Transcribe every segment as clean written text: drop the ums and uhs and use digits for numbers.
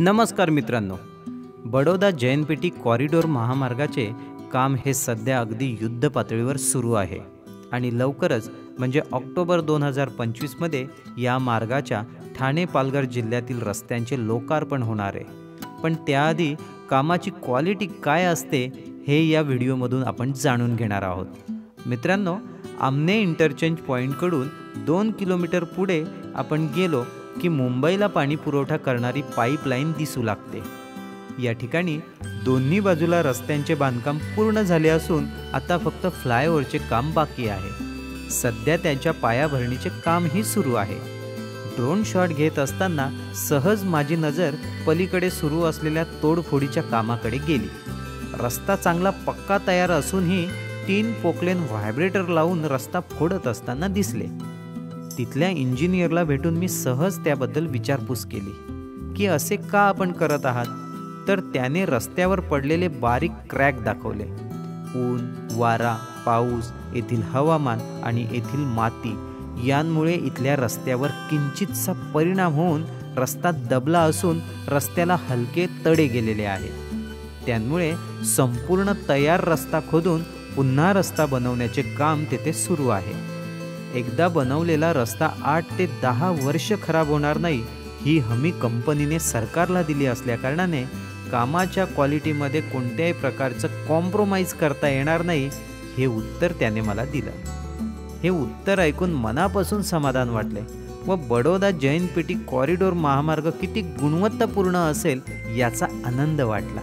नमस्कार मित्रांनो, बडोदा जैनपेटी कॉरिडॉर महामार्गाचे काम हे सध्या अगदी युद्ध पातळीवर सुरू आहे आणि लवकरच म्हणजे ऑक्टोबर 2025 मध्ये या मार्गाच्या ठाणे पालघर जिल्ह्यातील रस्त्यांचे लोकार्पण होणार आहे। पण त्याआधी कामाची क्वालिटी काय असते हे या व्हिडिओमधून आपण जाणून घेणार आहोत। मित्रांनो, आमने इंटरचेंज पॉईंटकडून 2 किलोमीटर पुढे आपण गेलो की मुंबईला पाणी पुरवठा करणारी पाईपलाईन दिसू लागते। या ठिकाणी दोन्ही बाजूला रस्त्यांचे बांधकाम पूर्ण झाले असून आता फक्त फ्लायओव्हरचे काम बाकी आहे। सध्या त्यांच्या पायाभरणीचे कामही सुरू आहे। ड्रोन शॉट घेत असताना सहज माझी नजर पलीकडे सुरू असलेल्या तोडफोडीच्या कामाकडे गेली। रस्ता चांगला पक्का तयार असूनही 3 पोकलेन व्हायब्रेटर लावून रस्ता फोडत असताना दिसले। तिथल्या इंजिनियरला भेटून मी सहज त्याबद्दल विचारपूस केली की असे का आपण करत आहात, तर त्याने रस्त्यावर पडलेले बारीक क्रॅक दाखवले। ऊन, वारा, पाऊस, येथील हवामान आणि येथील माती यांमुळे इथल्या रस्त्यावर किंचितसा परिणाम होऊन रस्ता दबला असून रस्त्याला हलके तडे गेलेले आहेत। त्यामुळे संपूर्ण तयार रस्ता खोदून पुन्हा रस्ता बनवण्याचे काम तेथे सुरू आहे। एकदा बनवलेला रस्ता 8 ते 10 वर्ष खराब होणार नाही ही हमी कंपनीने सरकारला दिली असल्याकारणाने कामाच्या क्वालिटीमध्ये कोणत्याही प्रकारचं कॉम्प्रोमाइज करता येणार नाही हे उत्तर त्याने मला दिलं। हे उत्तर ऐकून मनापासून समाधान वाटले व बडोदा जैनपेटी कॉरिडॉर महामार्ग किती गुणवत्तापूर्ण असेल याचा आनंद वाटला।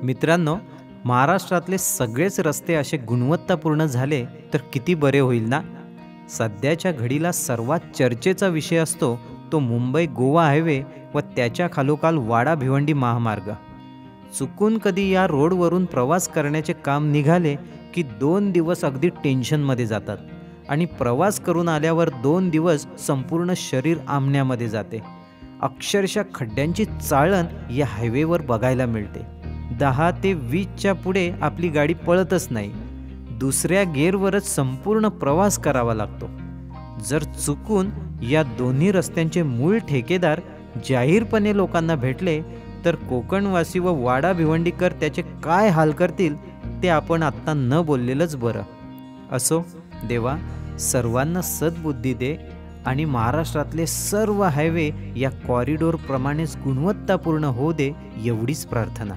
मित्रांनो, महाराष्ट्रातले सगळेच रस्ते असे गुणवत्तापूर्ण झाले तर किती बरे होईल ना। सध्याच्या घडीला सर्वात चर्चेचा विषय असतो तो मुंबई गोवा हायवे व त्याच्या खालोखाल वाडा भिवंडी महामार्ग। चुकून कधी या रोडवरून प्रवास करण्याचे काम निघाले की 2 दिवस अगदी टेन्शनमध्ये जातात आणि प्रवास करून आल्यावर 2 दिवस संपूर्ण शरीर आमण्यामध्ये जाते। अक्षरशः खड्ड्यांची चाळण या हायवेवर बघायला मिळते। 10 ते 20च्या पुढे आपली गाडी पळतच नाही, दुसऱ्या गिअरवरच संपूर्ण प्रवास करावा लागतो। जर चुकून या दोन्ही रस्त्यांचे मूळ ठेकेदार जाहीरपणे लोकांना भेटले तर कोकणवासी व वाडा भिवंडीकर त्याचे काय हाल करतील ते आपण आत्ता न बोललेलंच बरं। असो, देवा सर्वांना सद्बुद्धी दे आणि महाराष्ट्रातले सर्व हायवे या कॉरिडॉर प्रमाणेच गुणवत्तापूर्ण होऊ दे एवढीच प्रार्थना।